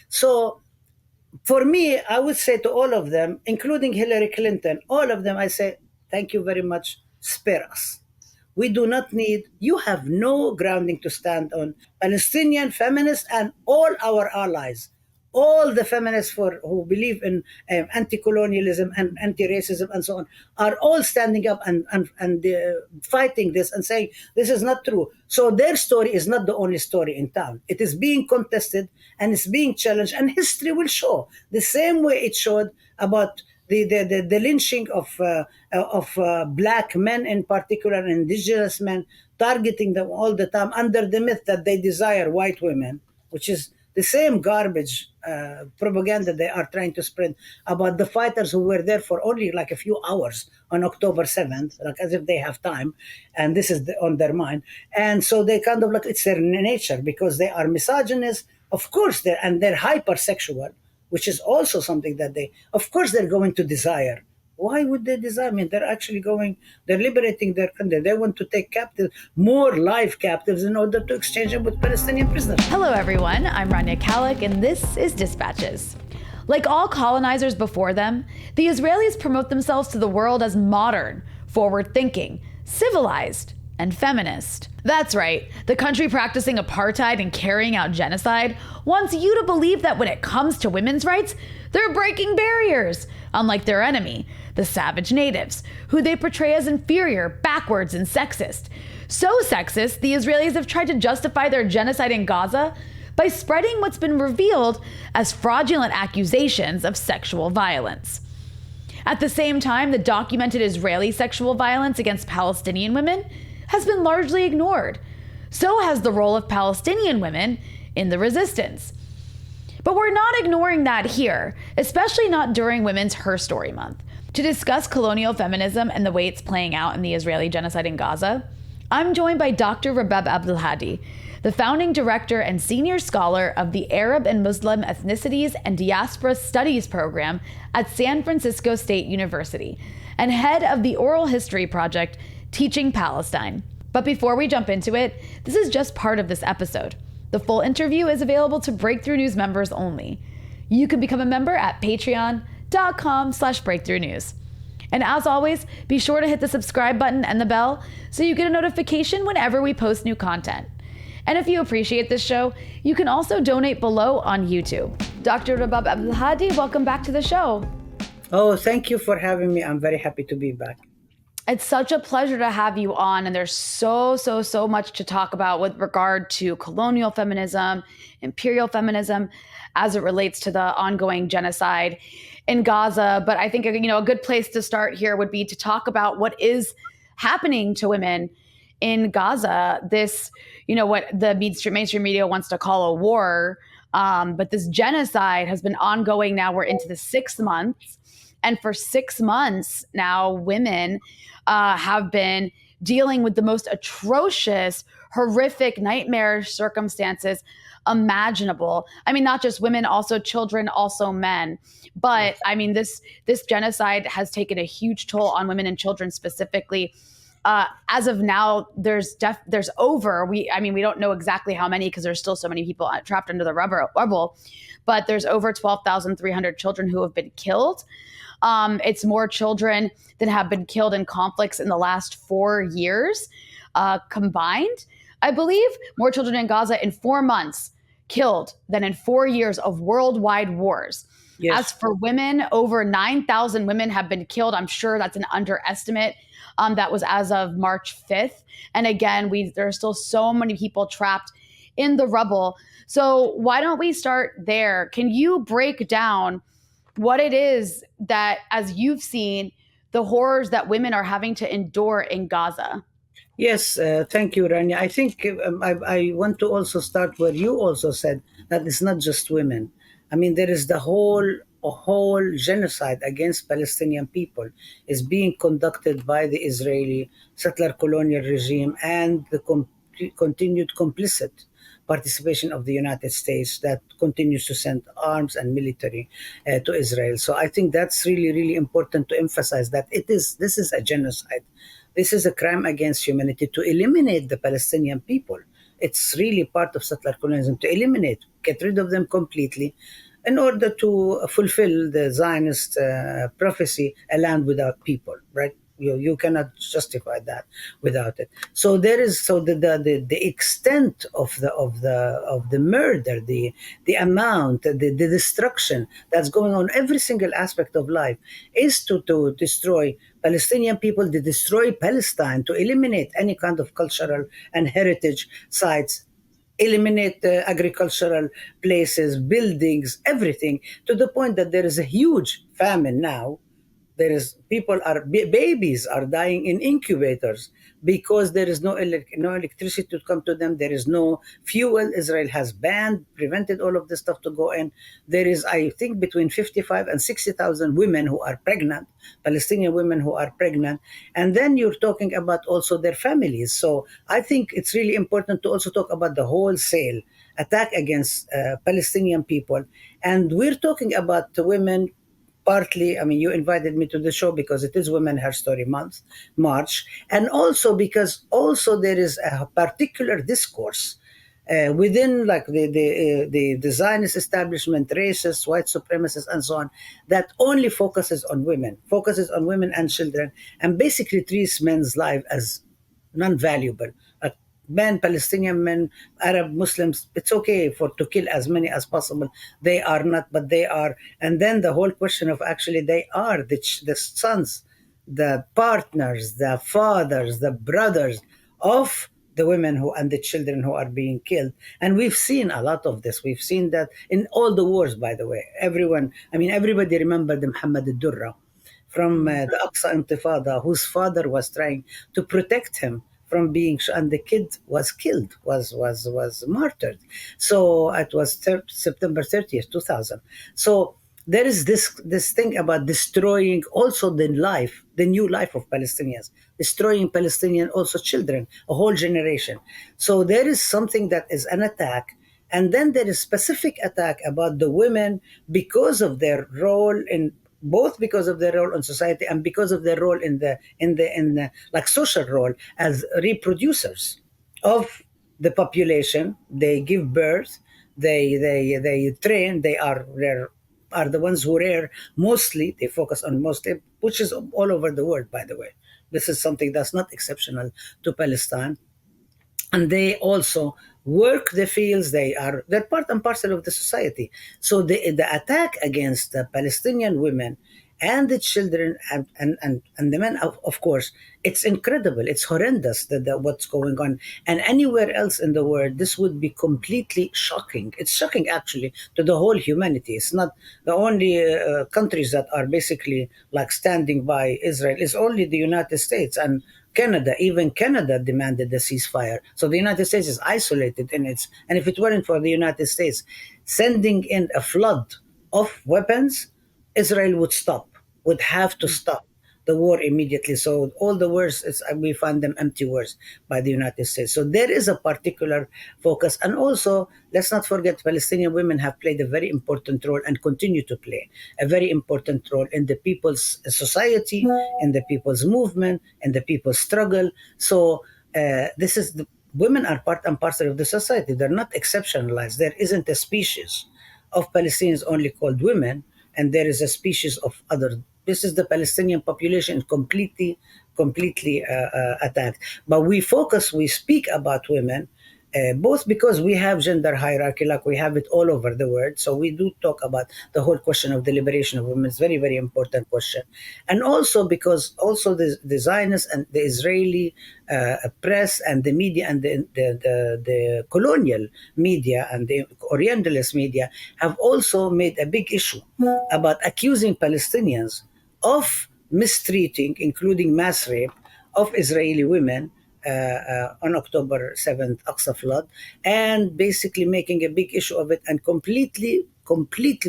So for me, I would say to all of them, including Hillary Clinton, all of them, I say, thank you very much, spare us. We do not need, you have no grounding to stand on. Palestinian feminists and all our allies, all the feminists who believe in anti-colonialism and anti-racism and so on, are all standing up and fighting this and saying this is not true. So their story is not the only story in town. It is being contested and it's being challenged, and history will show the same way it showed about the lynching of black men, in particular indigenous men, targeting them all the time under the myth that they desire white women, which is the same garbage propaganda they are trying to spread about the fighters who were there for only like a few hours on October 7th, like as if they have time, and this is on their mind. And so they kind of like, it's their nature because they are misogynist, of course, they're hypersexual, which is also something that of course, they're going to desire. Why would they desire? I mean, they're liberating their country. They want to take captives, more live captives, in order to exchange them with Palestinian prisoners. Hello, everyone. I'm Rania Khalek, and this is Dispatches. Like all colonizers before them, the Israelis promote themselves to the world as modern, forward-thinking, civilized, and feminist. That's right, the country practicing apartheid and carrying out genocide wants you to believe that when it comes to women's rights, they're breaking barriers, unlike their enemy, the savage natives, who they portray as inferior, backwards, and sexist. So sexist, the Israelis have tried to justify their genocide in Gaza by spreading what's been revealed as fraudulent accusations of sexual violence. At the same time, the documented Israeli sexual violence against Palestinian women has been largely ignored. So has the role of Palestinian women in the resistance. But we're not ignoring that here, especially not during Women's Her Story Month. To discuss colonial feminism and the way it's playing out in the Israeli genocide in Gaza, I'm joined by Dr. Rabab Abdulhadi, the founding director and senior scholar of the Arab and Muslim Ethnicities and Diasporas Studies program at San Francisco State University, and head of the oral history project, Teaching Palestine. But before we jump into it, this is just part of this episode. The full interview is available to Breakthrough News members only. You can become a member at patreon.com/breakthroughnews. And as always, be sure to hit the subscribe button and the bell so you get a notification whenever we post new content. And if you appreciate this show, you can also donate below on YouTube. Dr. Rabab Abdulhadi, welcome back to the show. Oh, thank you for having me. I'm very happy to be back. It's such a pleasure to have you on, and there's so much to talk about with regard to colonial feminism, imperial feminism, as it relates to the ongoing genocide in Gaza. But I think, a good place to start here would be to talk about what is happening to women in Gaza. This, what the mainstream media wants to call a war, but this genocide has been ongoing now. We're into the 6th month. And for 6 months now, women have been dealing with the most atrocious, horrific, nightmarish circumstances imaginable. I mean, not just women, also children, also men. But I mean, this genocide has taken a huge toll on women and children specifically. As of now, there's over. We don't know exactly how many because there's still so many people trapped under the rubble. But there's over 12,300 children who have been killed. It's more children than have been killed in conflicts in the last 4 years combined. I believe more children in Gaza in 4 months killed than in 4 years of worldwide wars. Yes. As for women, over 9,000 women have been killed. I'm sure that's an underestimate. That was as of March 5th. And again, there are still so many people trapped in the rubble. So why don't we start there? Can you break down what it is that, as you've seen, the horrors that women are having to endure in Gaza? Yes, thank you, Rania. I think I want to also start where you also said that it's not just women. I mean, there is the whole genocide against Palestinian people is being conducted by the Israeli settler colonial regime and the continued complicit participation of the United States that continues to send arms and military to Israel. So I think that's really, really important to emphasize that this is a genocide. This is a crime against humanity to eliminate the Palestinian people. It's really part of settler colonialism to eliminate, get rid of them completely, in order to fulfill the Zionist prophecy, a land without people, right? You cannot justify that without it. So there is the extent of the murder, the amount, the destruction that's going on every single aspect of life is to destroy Palestinian people, to destroy Palestine, to eliminate any kind of cultural and heritage sites, eliminate agricultural places, buildings, everything, to the point that there is a huge famine now. There is people are babies are dying in incubators because there is no electricity to come to them. There is no fuel. Israel has banned, prevented all of this stuff to go in. There is, I think, between 55 and 60,000 women who are pregnant, Palestinian women who are pregnant, and then you're talking about also their families. So I think it's really important to also talk about the wholesale attack against Palestinian people, and we're talking about the women. Partly, I mean, you invited me to the show because it is Women Her Story Month, March, and also because also there is a particular discourse within, like, the Zionist establishment, racists, white supremacists, and so on, that only focuses on women and children, and basically treats men's life as non-valuable. Men, Palestinian men, Arab Muslims, it's okay for to kill as many as possible. They are not, but they are. And then the whole question of actually they are the sons, the partners, the fathers, the brothers of the women who and the children who are being killed. And we've seen a lot of this. We've seen that in all the wars, by the way. Everybody remembered Muhammad al-Durra from the Aqsa Intifada, whose father was trying to protect him from being, and the kid was killed, was martyred. So it was September 30th, 2000. So there is this thing about destroying also the new life of Palestinians, destroying Palestinian also children, a whole generation. So there is something that is an attack, and then there is specific attack about the women because of their role in, both because of their role in society and because of their role in the like social role as reproducers of the population. They give birth, they train, are the ones who rear mostly. They focus on mostly, which is all over the world, by the way. This is something that's not exceptional to Palestine. And they also work the fields. They're part and parcel of the society. So the attack against the Palestinian women and the children and the men, of course, it's incredible. It's horrendous that what's going on. And anywhere else in the world, this would be completely shocking. It's shocking, actually, to the whole humanity. It's not the only countries that are basically like standing by Israel. It's only the United States and Canada. Even Canada demanded the ceasefire. So the United States is isolated in its, and if it weren't for the United States sending in a flood of weapons, Israel would have to stop the war immediately. So all the words, we find them empty words by the United States. So there is a particular focus. And also, let's not forget, Palestinian women have played a very important role and continue to play a very important role in the people's society, in the people's movement, in the people's struggle. So this is the women are part and parcel of the society. They're not exceptionalized. There isn't a species of Palestinians only called women, and there is a species of other. This is the Palestinian population completely attacked. But we speak about women, both because we have gender hierarchy, like we have it all over the world. So we do talk about the whole question of the liberation of women. It's very, very important question. And also because also the Zionists and the Israeli press and the media and the colonial media and the Orientalist media have also made a big issue about accusing Palestinians of mistreating, including mass rape, of Israeli women on October 7th, Aqsa flood, and basically making a big issue of it and completely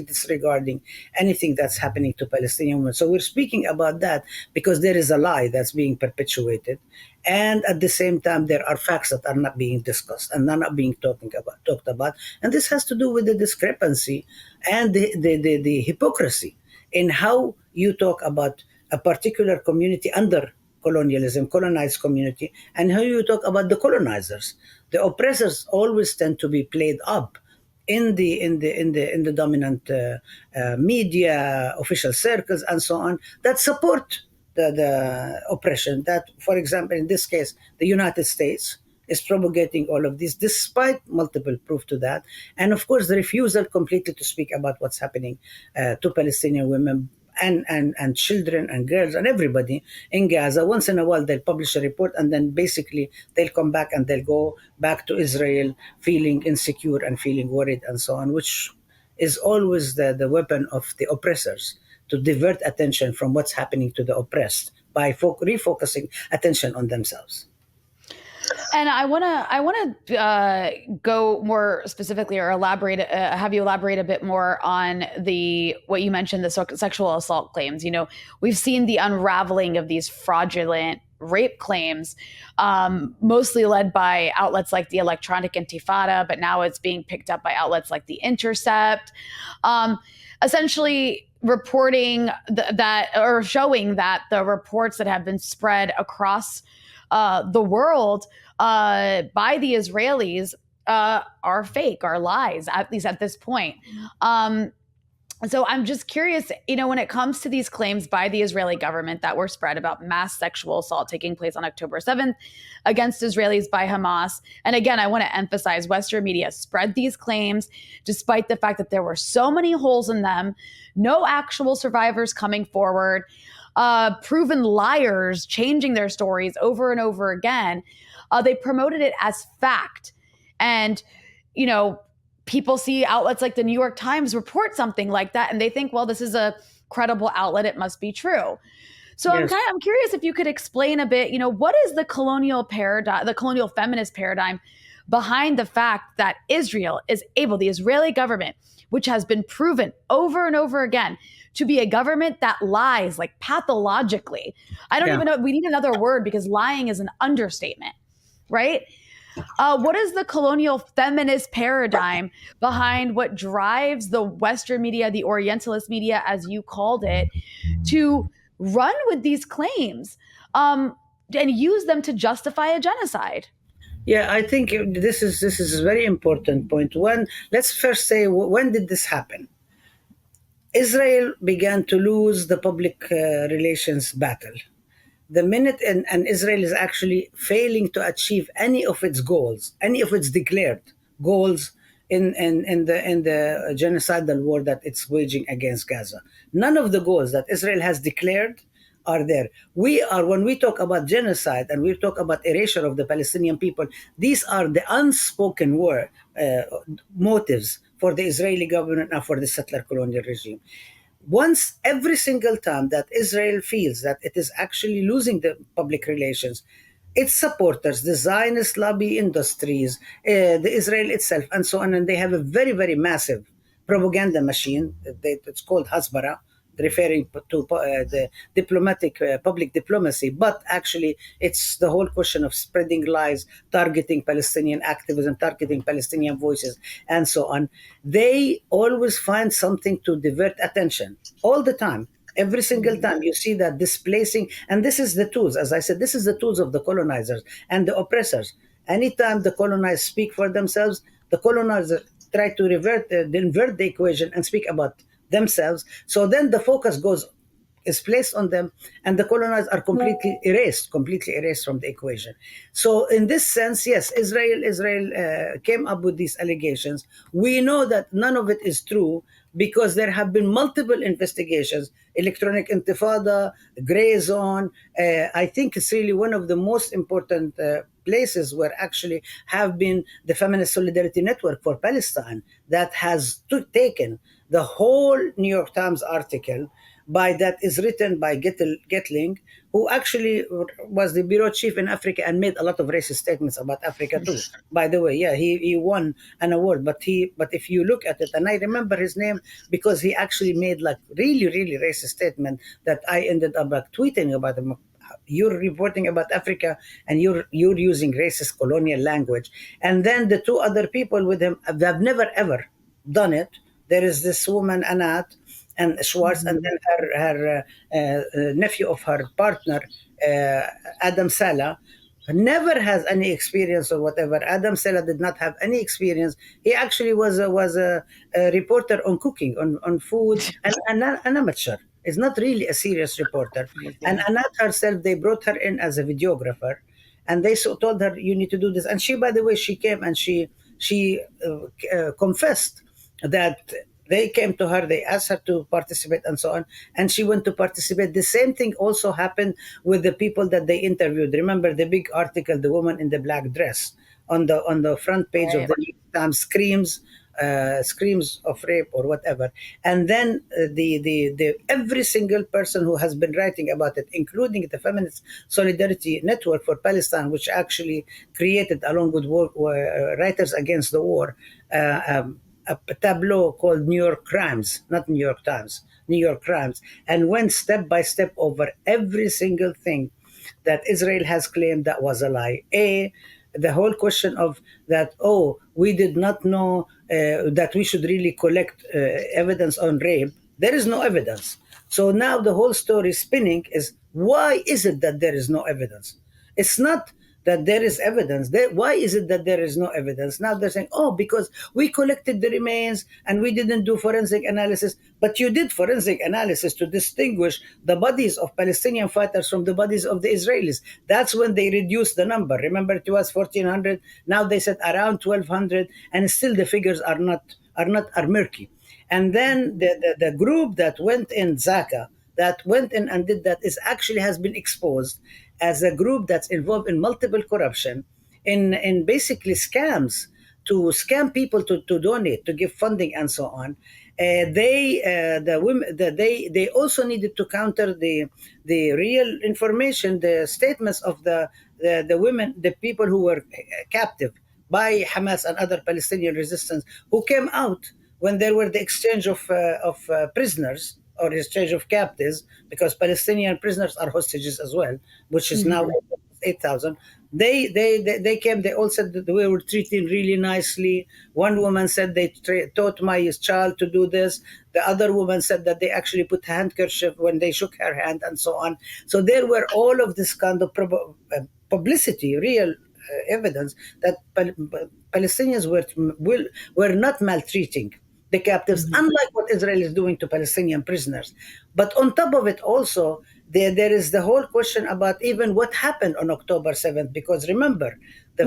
disregarding anything that's happening to Palestinian women. So we're speaking about that because there is a lie that's being perpetuated. And at the same time, there are facts that are not being discussed and are not being talked about. And this has to do with the discrepancy and the hypocrisy in how you talk about a particular community under colonialism, colonized community, and how you talk about the colonizers. The oppressors always tend to be played up in the dominant media, official circles, and so on, that support the oppression. That, for example, in this case, the United States is propagating all of this, despite multiple proof to that, and of course the refusal completely to speak about what's happening to Palestinian women and children and girls and everybody in Gaza. Once in a while, they'll publish a report, and then basically they'll come back and they'll go back to Israel feeling insecure and feeling worried and so on, which is always the weapon of the oppressors to divert attention from what's happening to the oppressed by refocusing attention on themselves. And I want to go more specifically, or elaborate, have you elaborate a bit more on the what you mentioned, the sexual assault claims. We've seen the unraveling of these fraudulent rape claims, mostly led by outlets like the Electronic Intifada, but now it's being picked up by outlets like The Intercept, essentially reporting that, or showing that the reports that have been spread across the world by the Israelis are fake, are lies, at least at this point. So I'm just curious, when it comes to these claims by the Israeli government that were spread about mass sexual assault taking place on October 7th against Israelis by Hamas. And again, I want to emphasize Western media spread these claims despite the fact that there were so many holes in them, no actual survivors coming forward, proven liars changing their stories over and over again. They promoted it as fact. And, people see outlets like the New York Times report something like that, and they think, well, this is a credible outlet, it must be true. So yes. I'm curious if you could explain a bit, what is the colonial paradigm, the colonial feminist paradigm behind the fact that Israel is able, the Israeli government, which has been proven over and over again to be a government that lies like pathologically. I don't even know, we need another word because lying is an understatement, right? What is the colonial feminist paradigm behind what drives the Western media, the Orientalist media, as you called it, to run with these claims and use them to justify a genocide? Yeah, I think this is a very important point. Let's first say, when did this happen? Israel began to lose the public relations battle. The minute and Israel is actually failing to achieve any of its goals, any of its declared goals in the genocidal war that it's waging against Gaza. None of the goals that Israel has declared are there. When we talk about genocide and we talk about erasure of the Palestinian people, these are the unspoken motives for the Israeli government and for the settler colonial regime. Once every single time that Israel feels that it is actually losing the public relations, its supporters, the Zionist lobby industries, the Israel itself, and so on, and they have a very, very massive propaganda machine. It's called Hasbara, referring to the diplomatic, public diplomacy, but actually it's the whole question of spreading lies, targeting Palestinian activism, targeting Palestinian voices, and so on. They always find something to divert attention all the time. Every single time you see that displacing, and this is the tools, as I said, this is the tools of the colonizers and the oppressors. Anytime the colonized speak for themselves, the colonizers try to invert the equation and speak about themselves. So then the focus is placed on them, and the colonized are completely erased from the equation. So in this sense, yes, Israel came up with these allegations. We know that none of it is true because there have been multiple investigations, Electronic Intifada, Gray Zone. I think it's really one of the most important places where actually have been the Feminist Solidarity Network for Palestine that has taken the whole New York Times article that is written by Getling, who actually was the bureau chief in Africa and made a lot of racist statements about Africa too. By the way, yeah, he won an award, but if you look at it, and I remember his name because he actually made like really, really racist statement that I ended up like tweeting about him. You're reporting about Africa and you're using racist colonial language. And then the two other people with him, they've never ever done it. There is this woman, Anat, and Schwartz, and then her nephew of her partner, Adam Saleh, never has any experience or whatever. Adam Sela did not have any experience. He actually was a reporter on cooking, on food, and an amateur. Is not really a serious reporter. And Yeah. Anat herself, they brought her in as a videographer, and they told her, "You need to do this." And she, by the way, she came and she confessed that they came to her, they asked her to participate and so on, and she went to participate. The same thing also happened with the people that they interviewed. Remember the big article, the woman in the black dress on the front page of Right. the New York Times, screams of rape or whatever. And then the every single person who has been writing about it, including the Feminist Solidarity Network for Palestine, which actually created, along with Writers Against the War, a tableau called New York Crimes, not New York Times, New York Crimes, and went step by step over every single thing that Israel has claimed that was a lie. The whole question of that, oh, we did not know that we should really collect evidence on rape. There is no evidence. So now the whole story spinning is, why is it that there is no evidence? It's not that there is evidence. Why is it that there is no evidence? Now they're saying, oh, because we collected the remains and we didn't do forensic analysis. But you did forensic analysis to distinguish the bodies of Palestinian fighters from the bodies of the Israelis. That's when they reduced the number. Remember, it was 1,400. Now they said around 1,200, and still the figures are murky. And then the group that went in Zaka, that went in and did that, is actually has been exposed as a group that's involved in multiple corruption, in basically scams, to scam people to donate, to give funding, and so on. The women, they also needed to counter the real information, the statements of the women, the people who were captive by Hamas and other Palestinian resistance, who came out when there were the exchange of prisoners, or exchange of captives, because Palestinian prisoners are hostages as well, which is now Mhm. 8,000. They came. They all said that we were treated really nicely. One woman said they taught my child to do this. The other woman said that they actually put handkerchief when they shook her hand, and so on. So there were all of this kind of publicity, real evidence that Palestinians were not maltreating the captives, Mhm. unlike what Israel is doing to Palestinian prisoners. But on top of it, also, there is the whole question about even what happened on October 7th. Because remember, the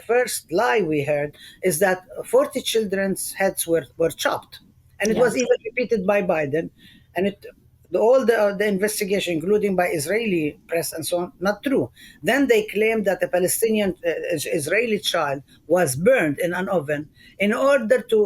first lie we heard is that 40 children's heads were chopped. And it was Yes. even repeated by Biden. And all the investigation, including by Israeli press and so on, not true. Then they claimed that a Palestinian Israeli child was burned in an oven in order to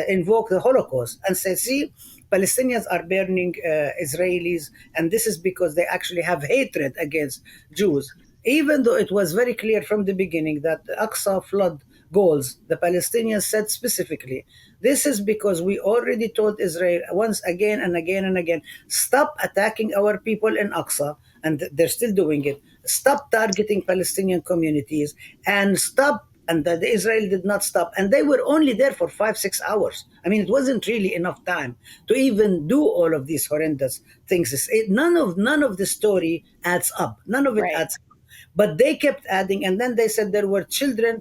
invoke the Holocaust, and say, see, Palestinians are burning Israelis, and this is because they actually have hatred against Jews. Even though it was very clear from the beginning that the Aqsa flood goals, the Palestinians said specifically, this is because we already told Israel once again and again and again, stop attacking our people in Aqsa, and they're still doing it. Stop targeting Palestinian communities, and stop. And the Israel did not stop, and they were only there for 5-6 hours. I mean, it wasn't really enough time to even do all of these horrendous things. None of the story adds up. None of it Right. adds up. But they kept adding, and then they said there were children,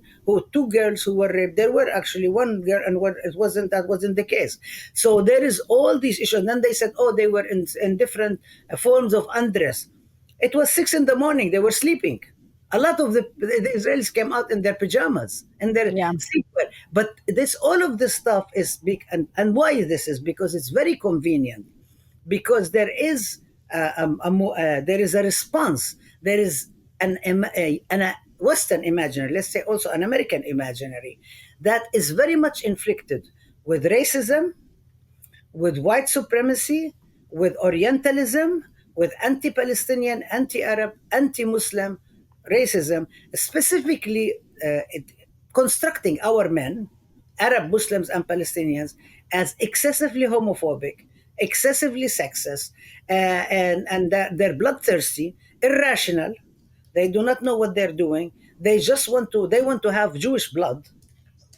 two girls who were raped. There were actually one girl, and it wasn't, that wasn't the case. So there is all these issues. And then they said, oh, they were in different forms of undress. It was 6 in the morning. They were sleeping. A lot of the Israelis came out in their pajamas and their Yeah. sleepwear. But all of this stuff is big. And why this is? Because it's very convenient. Because there is a response. There is a Western imaginary, let's say also an American imaginary, that is very much inflicted with racism, with white supremacy, with Orientalism, with anti Palestinian, anti Arab, anti Muslim racism, specifically constructing our men, Arab Muslims and Palestinians, as excessively homophobic, excessively sexist, and that they're bloodthirsty, irrational. They do not know what they're doing. They want to have Jewish blood.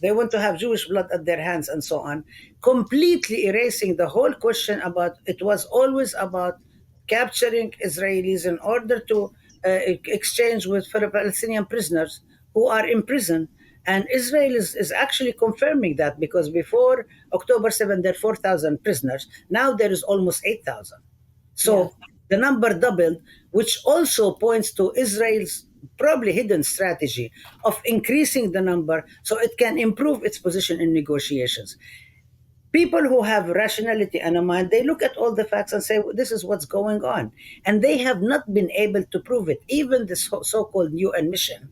They want to have Jewish blood at their hands, and so on, completely erasing the whole question about, it was always about capturing Israelis in order to exchange with fellow Palestinian prisoners who are in prison. And Israel is actually confirming that, because before October 7, there were 4,000 prisoners. Now there is almost 8,000. So Yes. the number doubled, which also points to Israel's probably hidden strategy of increasing the number so it can improve its position in negotiations. People who have rationality and a mind, they look at all the facts and say, well, this is what's going on. And they have not been able to prove it. Even this so-called UN mission,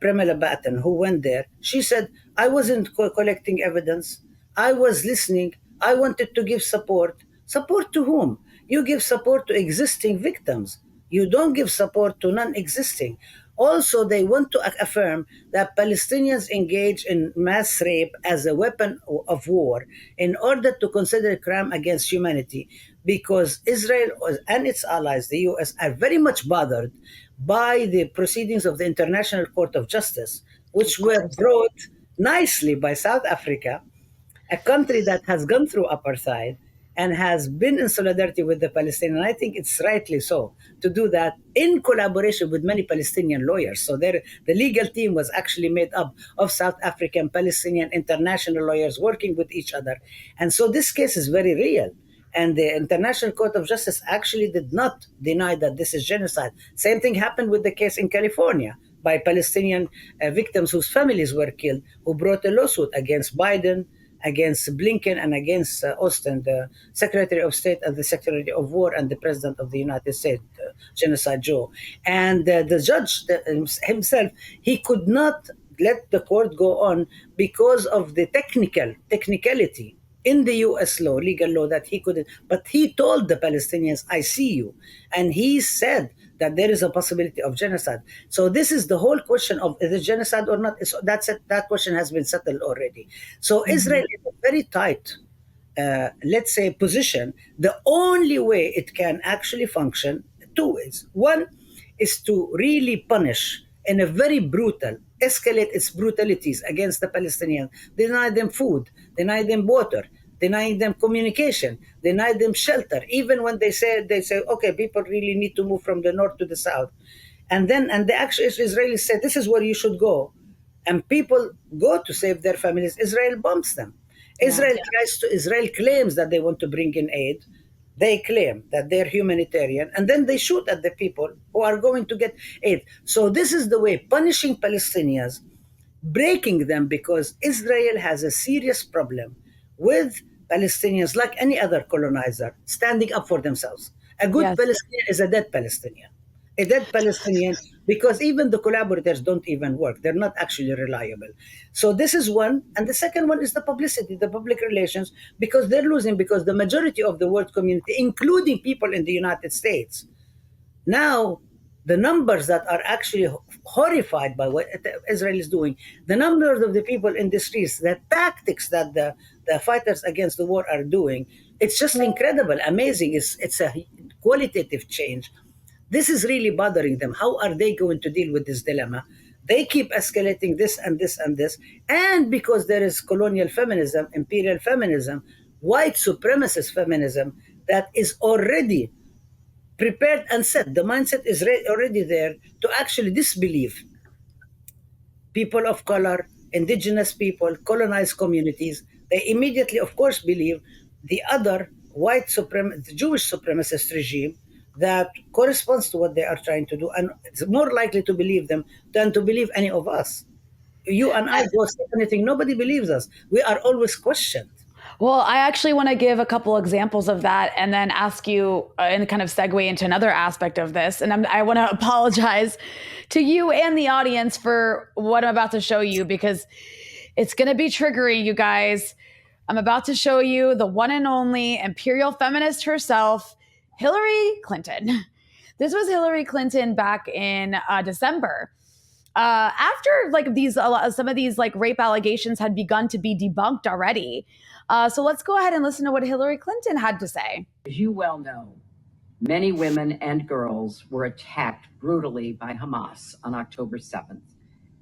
Premila Batten, who went there, she said, I wasn't collecting evidence. I was listening. I wanted to give support. Support to whom? You give support to existing victims. You don't give support to non existing. Also, they want to affirm that Palestinians engage in mass rape as a weapon of war in order to consider a crime against humanity, because Israel and its allies, the US, are very much bothered by the proceedings of the International Court of Justice, which were brought nicely by South Africa, a country that has gone through apartheid and has been in solidarity with the Palestinians. I think it's rightly so to do that in collaboration with many Palestinian lawyers. So the legal team was actually made up of South African, Palestinian, international lawyers working with each other. And so this case is very real. And the International Court of Justice actually did not deny that this is genocide. Same thing happened with the case in California by Palestinian victims whose families were killed, who brought a lawsuit against Biden, against Blinken, and against Austin, the Secretary of State and the Secretary of War and the President of the United States, Genocide Joe. And the judge himself, he could not let the court go on because of the technicality in the US law, legal law, that he couldn't. But he told the Palestinians, I see you. And he said that there is a possibility of genocide. So this is the whole question of is it genocide or not. That's it. That question has been settled already. So Israel is a very tight, let's say, position. The only way it can actually function, two ways. One is to really punish in a very brutal, escalate its brutalities against the Palestinians, deny them food, deny them water, deny them communication, deny them shelter. Even when they say, okay, people really need to move from the north to the south. And the actual Israelis say, this is where you should go. And people go to save their families. Israel bombs them. Israel claims that they want to bring in aid. They claim that they're humanitarian, and then they shoot at the people who are going to get aid. So this is the way, punishing Palestinians, breaking them, because Israel has a serious problem with Palestinians, like any other colonizer, standing up for themselves. A good Yes. Palestinian is a dead Palestinian. A dead Palestinian, because even the collaborators don't even work. They're not actually reliable. So this is one. And the second one is the publicity, the public relations, because they're losing, because the majority of the world community, including people in the United States, now the numbers that are actually horrified by what Israel is doing, the numbers of the people in the streets, the tactics that the fighters against the war are doing, it's just incredible, amazing. It's a qualitative change. This is really bothering them. How are they going to deal with this dilemma? They keep escalating this and this and this. And because there is colonial feminism, imperial feminism, white supremacist feminism that is already prepared and set, the mindset is already there to actually disbelieve people of color, indigenous people, colonized communities. They immediately, of course, believe the other the Jewish supremacist regime that corresponds to what they are trying to do, and it's more likely to believe them than to believe any of us. You and I go say anything, nobody believes us. We are always questioned. Well, I actually want to give a couple examples of that and then ask you and kind of segue into another aspect of this. And I want to apologize to you and the audience for what I'm about to show you, because it's going to be triggering, you guys. I'm about to show you the one and only imperial feminist herself, Hillary Clinton. This was Hillary Clinton back in December. After like some of these like rape allegations had begun to be debunked already. So let's go ahead and listen to what Hillary Clinton had to say. As you well know, many women and girls were attacked brutally by Hamas on October 7th,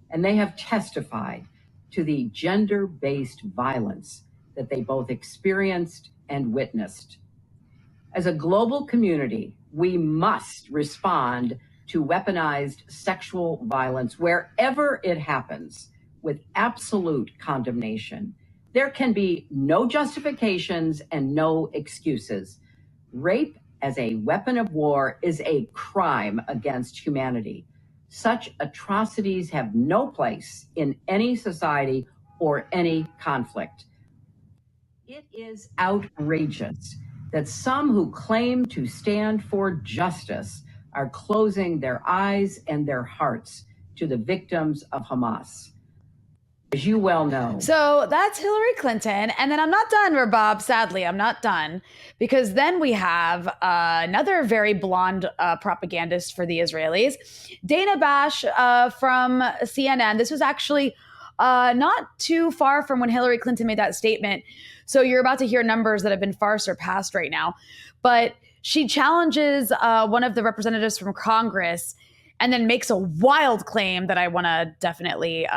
and they have testified to the gender-based violence that they both experienced and witnessed. As a global community, we must respond to weaponized sexual violence wherever it happens with absolute condemnation. There can be no justifications and no excuses. Rape as a weapon of war is a crime against humanity. Such atrocities have no place in any society or any conflict. It is outrageous that some who claim to stand for justice are closing their eyes and their hearts to the victims of Hamas. As you well know. So that's Hillary Clinton. And then I'm not done, Rabab. Sadly, I'm not done, because then we have another very blonde propagandist for the Israelis, Dana Bash from CNN. This was actually not too far from when Hillary Clinton made that statement. So you're about to hear numbers that have been far surpassed right now. But she challenges one of the representatives from Congress and then makes a wild claim that I want to definitely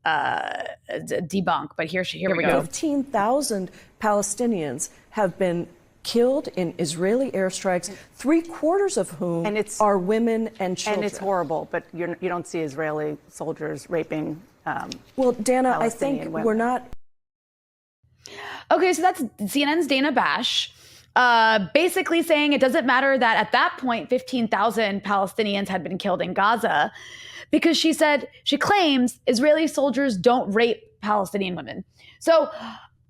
debunk. But here we go. 15,000 Palestinians have been killed in Israeli airstrikes, 3/4 of whom are women and children. And it's horrible, but you don't see Israeli soldiers raping well, Dana, I Palestinian think women. we're not. Okay, so that's CNN's Dana Bash, basically saying it doesn't matter that at that point 15,000 Palestinians had been killed in Gaza, because she claims Israeli soldiers don't rape Palestinian women. So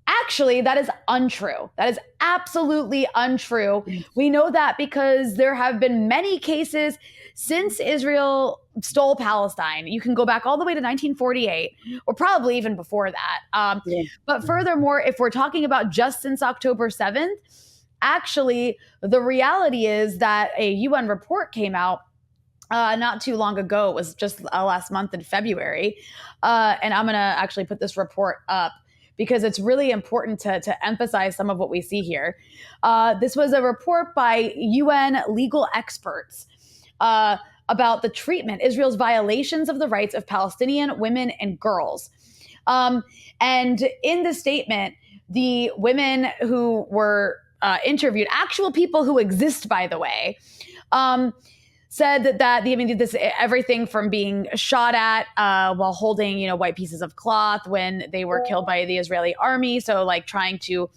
actually, that is untrue. That is absolutely untrue. We know that because there have been many cases since Israel stole Palestine. You can go back all the way to 1948, or probably even before that. But furthermore, if we're talking about just since October 7th, actually, the reality is that a UN report came out not too long ago. It was just last month in February. And I'm going to actually put this report up because it's really important to emphasize some of what we see here. This was a report by UN legal experts about the treatment, Israel's violations of the rights of Palestinian women and girls. And in the statement, the women who were interviewed, actual people who exist, by the way, said that this everything from being shot at while holding white pieces of cloth when they were killed by the Israeli army, so like trying to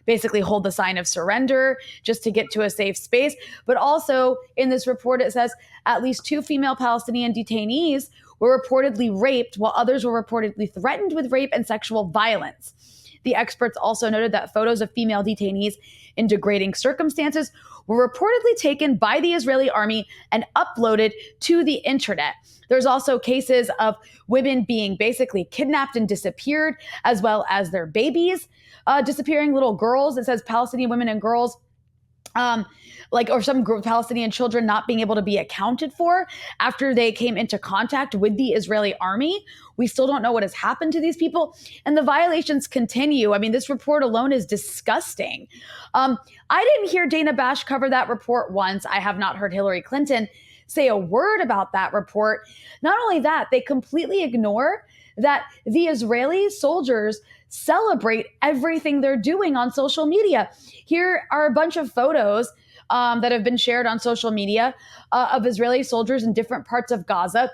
basically hold the sign of surrender just to get to a safe space. But also in this report, it says at least 2 female Palestinian detainees were reportedly raped, while others were reportedly threatened with rape and sexual violence. The experts also noted that photos of female detainees in degrading circumstances were reportedly taken by the Israeli army and uploaded to the internet. There's also cases of women being basically kidnapped and disappeared, as well as their babies disappearing, little girls. It says Palestinian women and girls, or some Palestinian children not being able to be accounted for after they came into contact with the Israeli army. We still don't know what has happened to these people, and the violations continue. I mean, this report alone is disgusting. I didn't hear Dana Bash cover that report once. I have not heard Hillary Clinton say a word about that report. Not only that, they completely ignore that the Israeli soldiers celebrate everything they're doing on social media. Here are a bunch of photos that have been shared on social media of Israeli soldiers in different parts of Gaza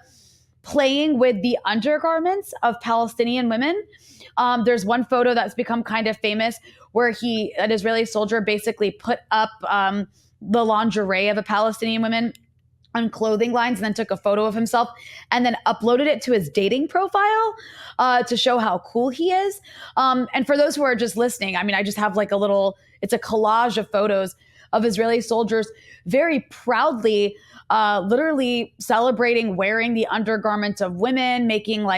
playing with the undergarments of Palestinian women. There's one photo that's become kind of famous where an Israeli soldier basically put up the lingerie of a Palestinian woman on clothing lines and then took a photo of himself and then uploaded it to his dating profile to show how cool he is. And for those who are just listening, I just have it's a collage of photos of Israeli soldiers very proudly, literally celebrating wearing the undergarments of women, making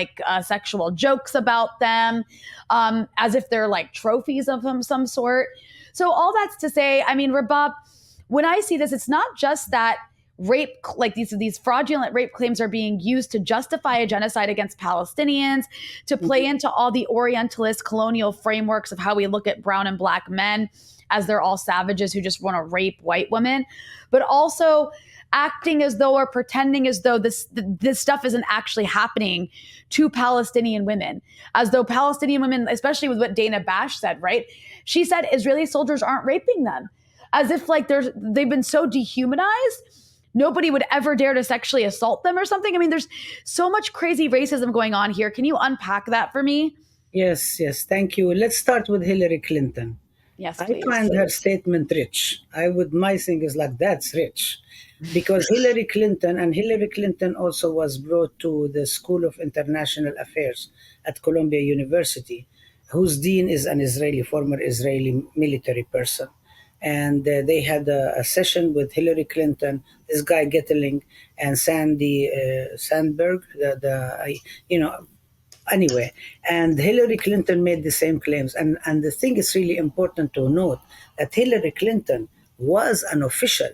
sexual jokes about them, as if they're like trophies of some sort. So all that's to say, Rabab, when I see this, it's not just that rape, these fraudulent rape claims are being used to justify a genocide against Palestinians, to play into all the Orientalist colonial frameworks of how we look at brown and black men as they're all savages who just want to rape white women, but also acting as though or pretending as though this stuff isn't actually happening to Palestinian women, as though Palestinian women, especially with what Dana Bash said, right? She said Israeli soldiers aren't raping them, as if they've been so dehumanized nobody would ever dare to sexually assault them or something. I mean, there's so much crazy racism going on here. Can you unpack that for me? Yes, yes, thank you. Let's start with Hillary Clinton. Yes, I please. find her statement rich. My thing is like, that's rich. Because Hillary Clinton also was brought to the School of International Affairs at Columbia University, whose dean is an former Israeli military person. And they had a session with Hillary Clinton, this guy Getteling, and Sandy Sandberg, you know, anyway. And Hillary Clinton made the same claims. And the thing is really important to note that Hillary Clinton was an official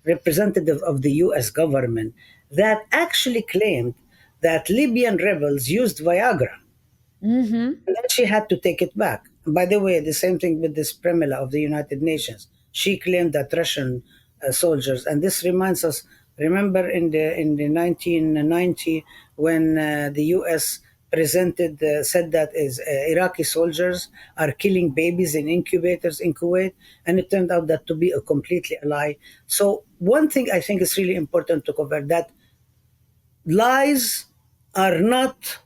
representative of the US government that actually claimed that Libyan rebels used Viagra. And then she had to take it back. By the way, the same thing with this Premila of the United Nations. She claimed that Russian soldiers, and this reminds us. Remember in the 1990 when the U.S. said that Iraqi soldiers are killing babies in incubators in Kuwait, and it turned out that to be a completely a lie. So one thing I think is really important to cover, that lies are not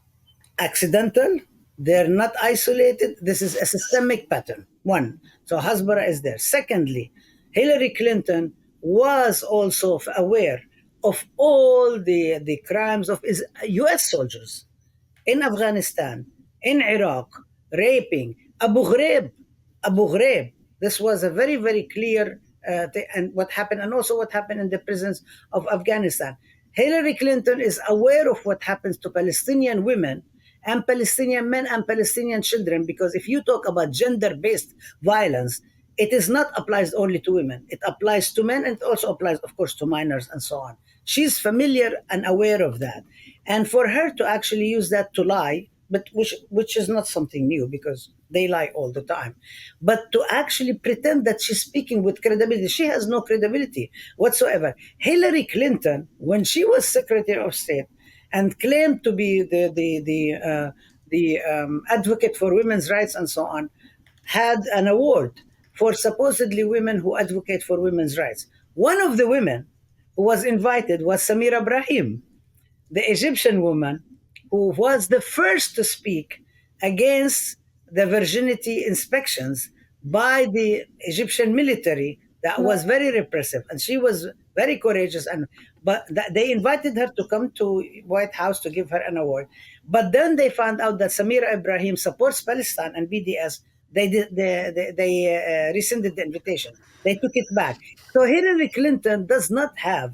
accidental, they're not isolated. This is a systemic pattern. One, so Hasbara is there. Secondly, Hillary Clinton was also aware of all the crimes of US soldiers in Afghanistan, in Iraq, raping, Abu Ghraib. This was a very, very clear and what happened, and also what happened in the prisons of Afghanistan. Hillary Clinton is aware of what happens to Palestinian women and Palestinian men and Palestinian children, because if you talk about gender-based violence, it is not applies only to women. It applies to men, and it also applies, of course, to minors and so on. She's familiar and aware of that. And for her to actually use that to lie, but which is not something new because they lie all the time, but to actually pretend that she's speaking with credibility, she has no credibility whatsoever. Hillary Clinton, when she was Secretary of State and claimed to be the advocate for women's rights and so on, had an award for supposedly women who advocate for women's rights. One of the women who was invited was Samira Ibrahim, the Egyptian woman who was the first to speak against the virginity inspections by the Egyptian military that was very repressive, and she was very courageous. But they invited her to come to White House to give her an award. But then they found out that Samira Ibrahim supports Palestine and BDS. They rescinded the invitation. They took it back. So Hillary Clinton does not have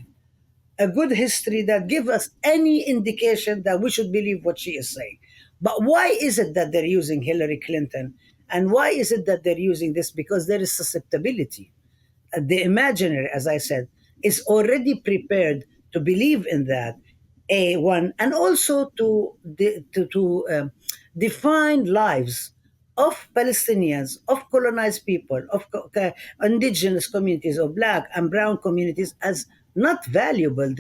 a good history that give us any indication that we should believe what she is saying. But why is it that they're using Hillary Clinton? And why is it that they're using this? Because there is susceptibility. The imaginary, as I said, is already prepared to believe in that, A1, and also to define lives of Palestinians, of colonized people, of indigenous communities, of black and brown communities as not valuable,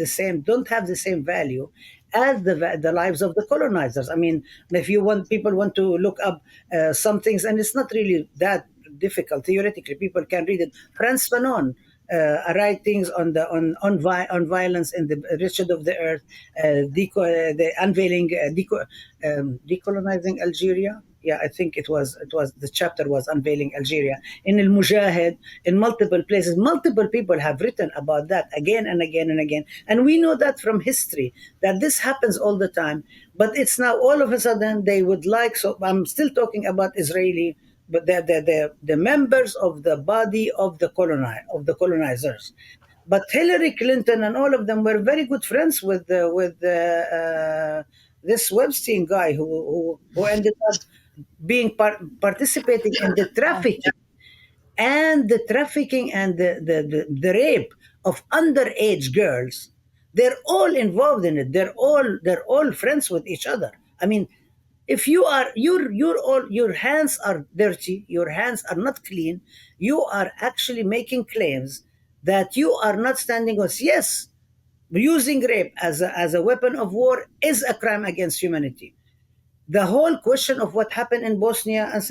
don't have the same value as the lives of the colonizers. I mean, if people want to look up some things, and it's not really that difficult. Theoretically, people can read it. Frantz Fanon writings on violence in the Richard of the Earth, the unveiling, decolonizing Algeria. Yeah, I think it was the chapter was unveiling Algeria. In Al Mujahid, in multiple places, multiple people have written about that again and again and again, and we know that from history that this happens all the time. But it's now all of a sudden they would like. So I'm still talking about Israeli, but the members of the body of the colonizers. But Hillary Clinton and all of them were very good friends with this Webstein guy who ended up being participating in the trafficking and the rape of underage girls. They're all involved in it. They're all friends with each other. I mean, if you are your hands are dirty, your hands are not clean, you are actually making claims that you are not standing with. Yes, using rape as a weapon of war is a crime against humanity. The whole question of what happened in Bosnia and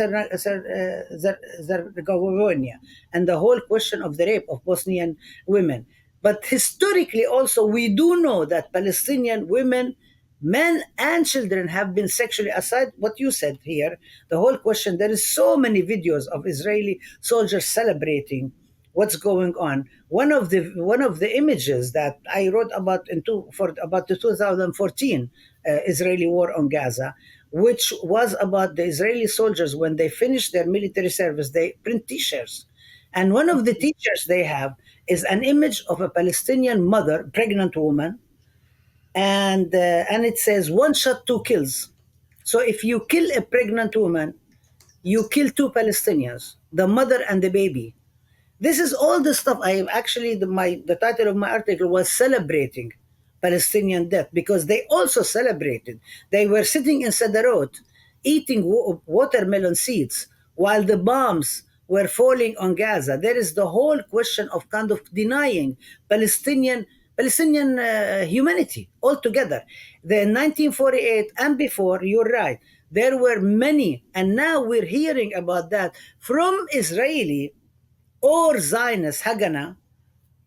Herzegovina, and the whole question of the rape of Bosnian women, But historically also, we do know that Palestinian women, men and children have been sexually, aside what you said here, the whole question, there is so many videos of Israeli soldiers celebrating what's going on. One of the images that I wrote about for about the 2014 Israeli war on Gaza, which was about the Israeli soldiers when they finish their military service, they print T-shirts, and one of the teachers they have is an image of a Palestinian mother, pregnant woman, and it says one shot, two kills. So if you kill a pregnant woman, you kill two Palestinians, the mother and the baby. This is all the stuff. I actually the title of my article was celebrating Palestinian death, because they also celebrated. They were sitting in Sadarot eating watermelon seeds while the bombs were falling on Gaza. There is the whole question of kind of denying Palestinian humanity altogether. The 1948 and before, you're right, there were many, and now we're hearing about that from Israeli or Zionist Haganah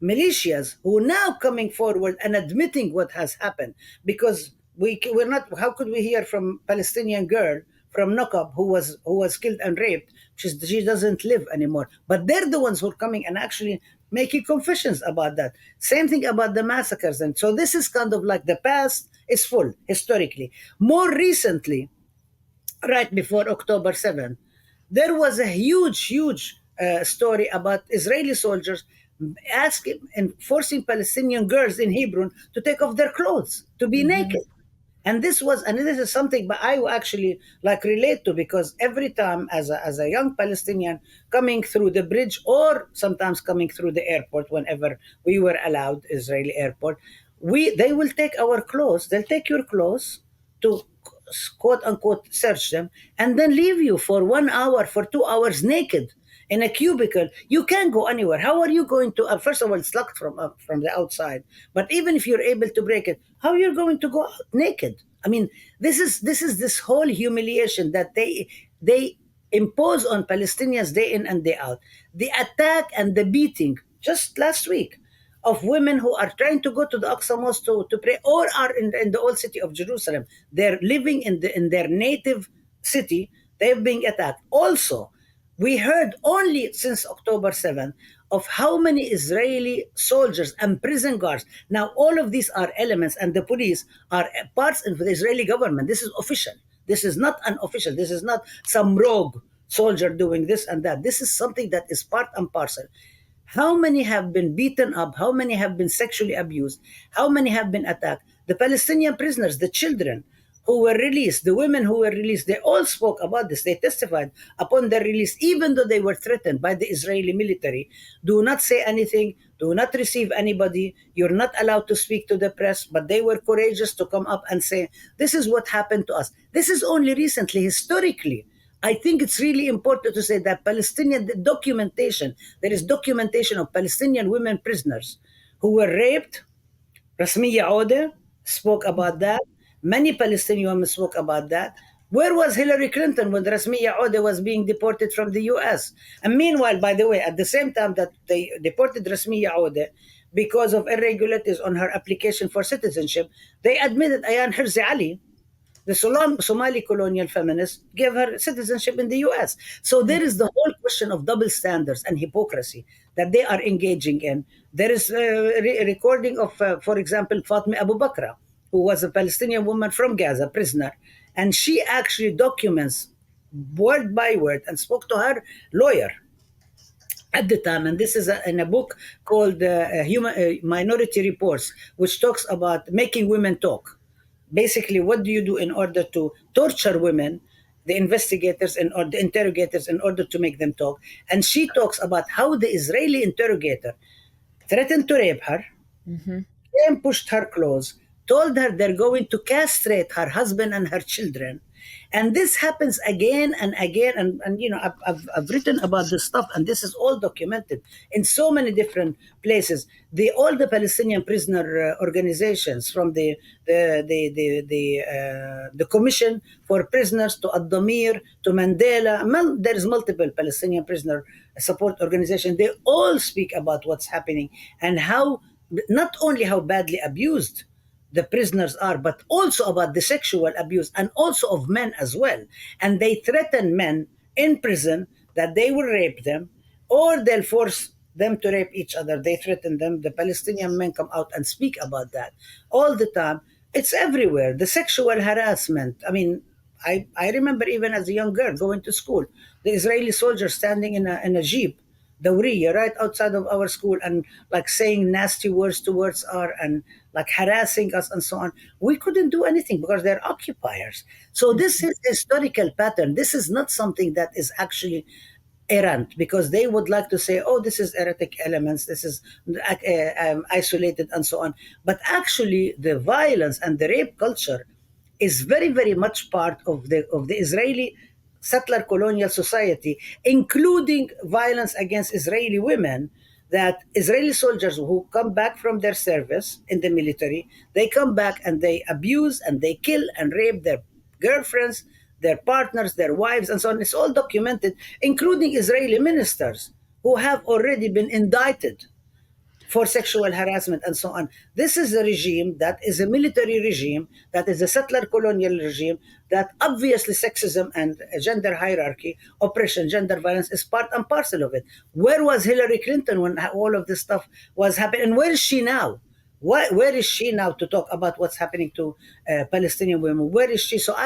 militias who are now coming forward and admitting what has happened. Because we're not, how could we hear from Palestinian girl from Naqab who was killed and raped? She doesn't live anymore. But they're the ones who are coming and actually making confessions about that. Same thing about the massacres. And so this is kind of like the past is full historically. More recently, right before October 7th, there was a huge story about Israeli soldiers asking and forcing Palestinian girls in Hebron to take off their clothes, to be naked. And this is something but I actually like relate to, because every time as a young Palestinian coming through the bridge or sometimes coming through the airport, whenever we were allowed Israeli airport, they will take our clothes, they'll take your clothes to quote unquote search them, and then leave you for 1 hour, for 2 hours naked in a cubicle. You can't go anywhere. How are you going to? First of all, it's locked from the outside. But even if you're able to break it, how are you going to go out naked? I mean, this is this whole humiliation that they impose on Palestinians day in and day out. The attack and the beating just last week of women who are trying to go to the Aqsa Mosque to pray, or are in the old city of Jerusalem. They're living in their native city. They're being attacked. Also, we heard only since October 7th of how many Israeli soldiers and prison guards. Now, all of these are elements, and the police are parts of the Israeli government. This is official. This is not unofficial. This is not some rogue soldier doing this and that. This is something that is part and parcel. How many have been beaten up? How many have been sexually abused? How many have been attacked? The Palestinian prisoners, the children who were released, the women who were released, they all spoke about this. They testified upon their release, even though they were threatened by the Israeli military. Do not say anything. Do not receive anybody. You're not allowed to speak to the press. But they were courageous to come up and say, this is what happened to us. This is only recently, historically. I think it's really important to say that Palestinian documentation, there is documentation of Palestinian women prisoners who were raped. Rasmiya Odeh spoke about that. Many Palestinian women spoke about that. Where was Hillary Clinton when Rasmiya Odeh was being deported from the US? And meanwhile, by the way, at the same time that they deported Rasmiya Odeh because of irregularities on her application for citizenship, they admitted Ayan Hirzi Ali, the Somali colonial feminist, gave her citizenship in the US. So there is the whole question of double standards and hypocrisy that they are engaging in. There is a recording of, for example, Fatma Abu Bakr, who was a Palestinian woman from Gaza, prisoner, and she actually documents word by word and spoke to her lawyer at the time, and this is in a book called Minority Reports, which talks about making women talk. Basically, what do you do in order to torture women, the investigators or the interrogators, in order to make them talk? And she talks about how the Israeli interrogator threatened to rape her, then pushed her clothes, told her they're going to castrate her husband and her children. And this happens again and again. And you know, I've written about this stuff, and this is all documented in so many different places. All the Palestinian prisoner organizations, from the Commission for Prisoners to Ad-Damir to Mandela, there's multiple Palestinian prisoner support organizations. They all speak about what's happening and how not only how badly abused the prisoners are, but also about the sexual abuse and also of men as well. And they threaten men in prison that they will rape them or they'll force them to rape each other. They threaten them. The Palestinian men come out and speak about that all the time. It's everywhere. The sexual harassment. I mean, I remember even as a young girl going to school, the Israeli soldiers standing in a jeep, Dawriya, right outside of our school, and like saying nasty words towards us and like harassing us and so on. We couldn't do anything because they're occupiers. So this is a historical pattern. This is not something that is actually errant, because they would like to say, oh, this is heretic elements, this is isolated and so on. But actually, the violence and the rape culture is very, very much part of the Israeli settler colonial society, including violence against Israeli women. That Israeli soldiers who come back from their service in the military, they come back and they abuse and they kill and rape their girlfriends, their partners, their wives, and so on. It's all documented, including Israeli ministers who have already been indicted for sexual harassment and so on. This is a regime that is a military regime, that is a settler colonial regime, that obviously sexism and gender hierarchy, oppression, gender violence is part and parcel of it. Where was Hillary Clinton when all of this stuff was happening? And where is she now? Where is she now to talk about what's happening to Palestinian women? Where is she? So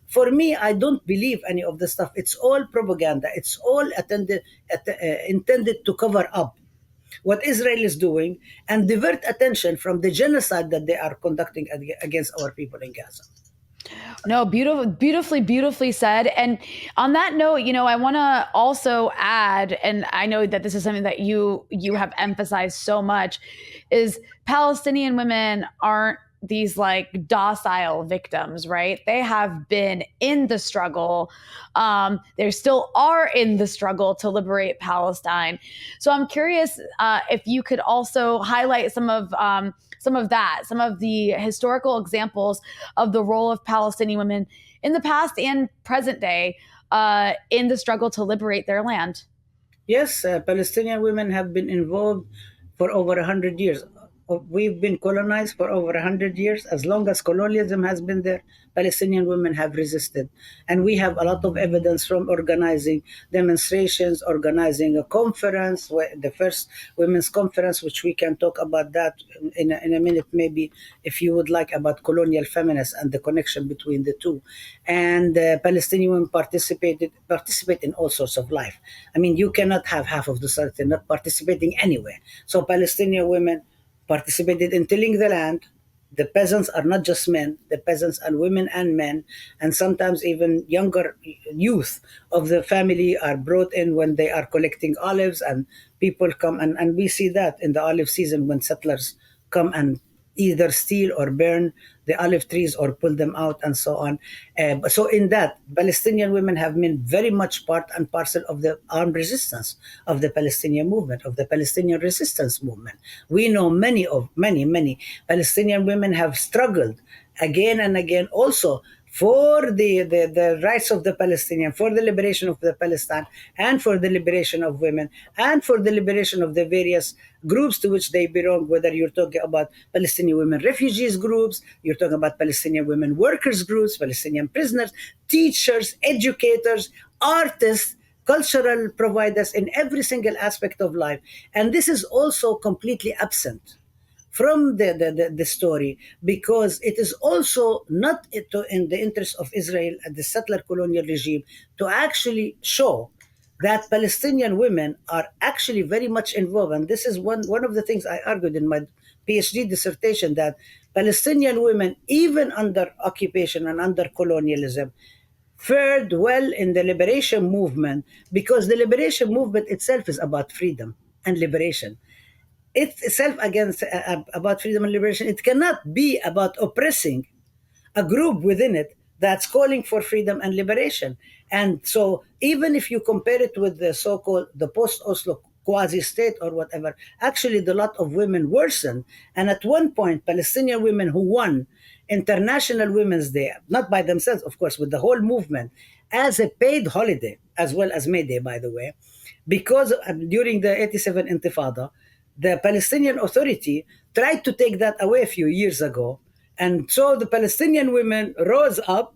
for me, I don't believe any of this stuff. It's all propaganda. It's all intended to cover up what Israel is doing and divert attention from the genocide that they are conducting against our people in Gaza. No, beautifully said. And on that note, I want to also add, and I know that this is something that you have emphasized so much, is Palestinian women aren't these like docile victims, right? They have been in the struggle. They still are in the struggle to liberate Palestine. So I'm curious if you could also highlight some of the historical examples of the role of Palestinian women in the past and present day in the struggle to liberate their land. Yes, Palestinian women have been involved for over 100 years. We've been colonized for over 100 years. As long as colonialism has been there, Palestinian women have resisted. And we have a lot of evidence from organizing demonstrations, organizing a conference, the first women's conference, which we can talk about that in a minute, maybe, if you would like, about colonial feminism and the connection between the two. And Palestinian women participate in all sorts of life. I mean, you cannot have half of the society not participating anywhere. So Palestinian women participated in tilling the land. The peasants are not just men, the peasants are women and men, and sometimes even younger youth of the family are brought in when they are collecting olives, and people come, and we see that in the olive season when settlers come and either steal or burn the olive trees or pull them out and so on. So in that, Palestinian women have been very much part and parcel of the armed resistance of the Palestinian movement, of the Palestinian resistance movement. We know many Palestinian women have struggled again and again also for the rights of the Palestinian, for the liberation of the Palestine, and for the liberation of women, and for the liberation of the various groups to which they belong, whether you're talking about Palestinian women refugees groups, you're talking about Palestinian women workers groups, Palestinian prisoners, teachers, educators, artists, cultural providers in every single aspect of life. And this is also completely absent from the story, because it is also not in the interest of Israel and the settler colonial regime to actually show that Palestinian women are actually very much involved. And this is one of the things I argued in my PhD dissertation, that Palestinian women, even under occupation and under colonialism, fared well in the liberation movement, because the liberation movement itself is about freedom and liberation. It's itself about freedom and liberation. It cannot be about oppressing a group within it that's calling for freedom and liberation. And so even if you compare it with the so-called the post-Oslo quasi-state or whatever, actually the lot of women worsened. And at one point, Palestinian women who won International Women's Day, not by themselves, of course, with the whole movement, as a paid holiday, as well as May Day, by the way, because during the 87 Intifada, the Palestinian Authority tried to take that away a few years ago. And so the Palestinian women rose up,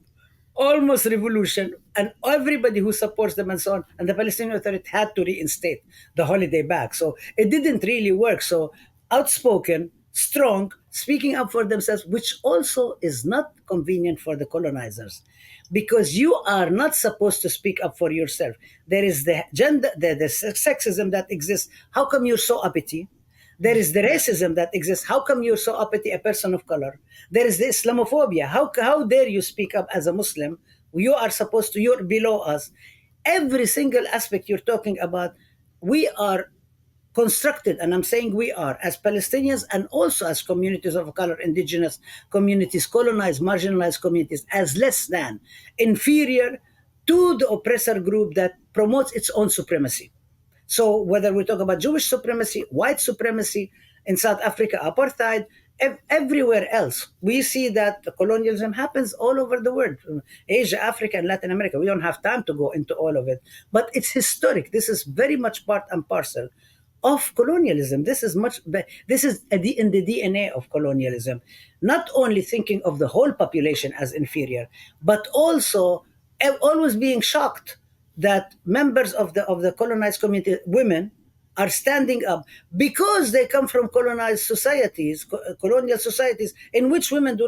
almost revolution, and everybody who supports them and so on, and the Palestinian Authority had to reinstate the holiday back. So it didn't really work. So outspoken, strong, speaking up for themselves, which also is not convenient for the colonizers, because you are not supposed to speak up for yourself. There is the gender, the sexism that exists. How come you're so uppity? There is the racism that exists. How come you're so uppity, a person of color? There is the Islamophobia. How dare you speak up as a Muslim? You are supposed to, you're below us. Every single aspect you're talking about, we are constructed, and I'm saying we are, as Palestinians and also as communities of color, indigenous communities, colonized, marginalized communities, as less than, inferior to the oppressor group that promotes its own supremacy. So whether we talk about Jewish supremacy, white supremacy, in South Africa, apartheid, everywhere else, we see that colonialism happens all over the world, Asia, Africa, and Latin America. We don't have time to go into all of it, but it's historic. This is very much part and parcel of colonialism. This is in the DNA of colonialism. Not only thinking of the whole population as inferior, but also always being shocked that members of the colonized community, women, are standing up because they come from colonized societies, colonial societies, in which women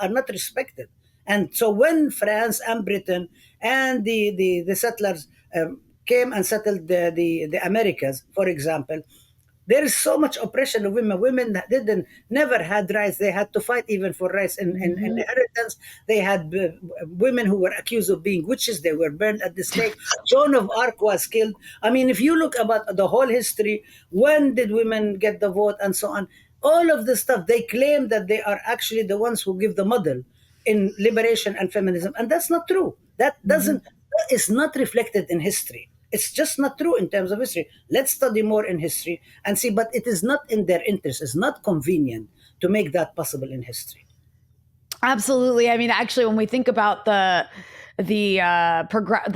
are not respected. And so when France and Britain and the settlers came and settled the Americas, for example, there is so much oppression of women. Women didn't never had rights. They had to fight even for rights in inheritance. They had women who were accused of being witches. They were burned at the stake. Joan of Arc was killed. I mean, if you look about the whole history, when did women get the vote and so on? All of this stuff, they claim that they are actually the ones who give the model in liberation and feminism, and that's not true. That is not reflected in history. It's just not true in terms of history. Let's study more in history and see, but it is not in their interest. It's not convenient to make that possible in history. Absolutely. I mean, actually, when we think about the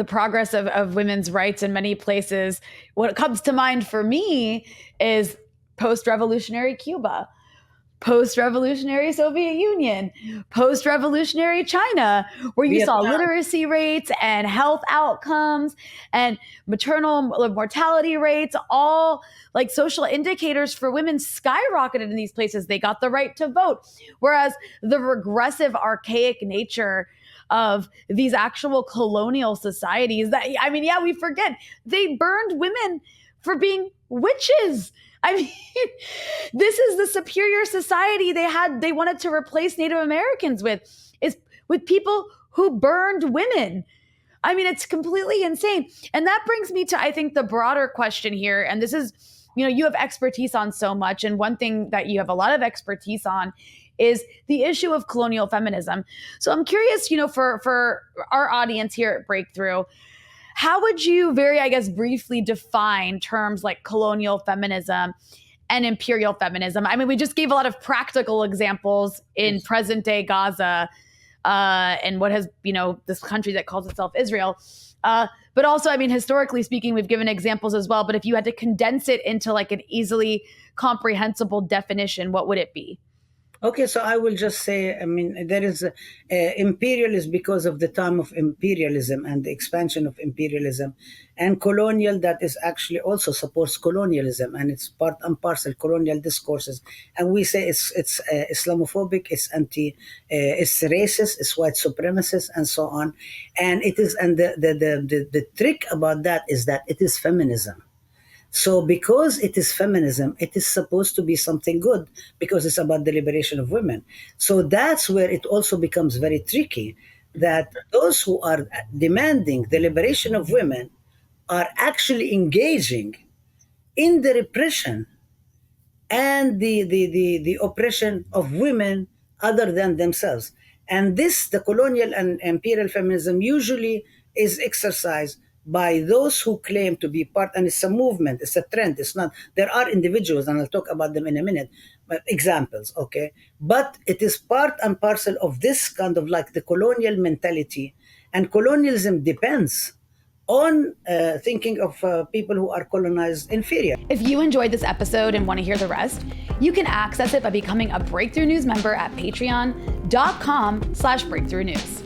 progress of women's rights in many places, what comes to mind for me is post-revolutionary Cuba, post-revolutionary Soviet Union, post-revolutionary China, where you saw literacy rates and health outcomes and maternal mortality rates, all like social indicators for women skyrocketed in these places. They got the right to vote. Whereas the regressive, archaic nature of these actual colonial societies that, I mean, yeah, we forget they burned women for being witches. I mean, this is the superior society they wanted to replace Native Americans with, is with people who burned women. I mean, it's completely insane. And that brings me to, I think, the broader question here. And this is, you have expertise on so much. And one thing that you have a lot of expertise on is the issue of colonial feminism. So I'm curious, for our audience here at Breakthrough, how would you briefly define terms like colonial feminism and imperial feminism? I mean, we just gave a lot of practical examples in present day Gaza and what has, this country that calls itself Israel. But also, I mean, historically speaking, we've given examples as well. But if you had to condense it into like an easily comprehensible definition, what would it be? Okay, so I will just say, I mean, there is imperialism because of the time of imperialism and the expansion of imperialism, and colonial that is actually also supports colonialism, and it's part and parcel colonial discourses. And we say it's Islamophobic, it's it's racist, it's white supremacist, and so on. And it is, and the trick about that is that it is feminism. So because it is feminism, it is supposed to be something good because it's about the liberation of women. So that's where it also becomes very tricky, that those who are demanding the liberation of women are actually engaging in the repression and the oppression of women other than themselves. And this, the colonial and imperial feminism, usually is exercised by those who claim to be part, and it's a movement, it's a trend, it's not, there are individuals, and I'll talk about them in a minute, but examples, okay? But it is part and parcel of this kind of like the colonial mentality, and colonialism depends on thinking of people who are colonized inferior. If you enjoyed this episode and want to hear the rest, you can access it by becoming a Breakthrough News member at patreon.com/breakthrough news.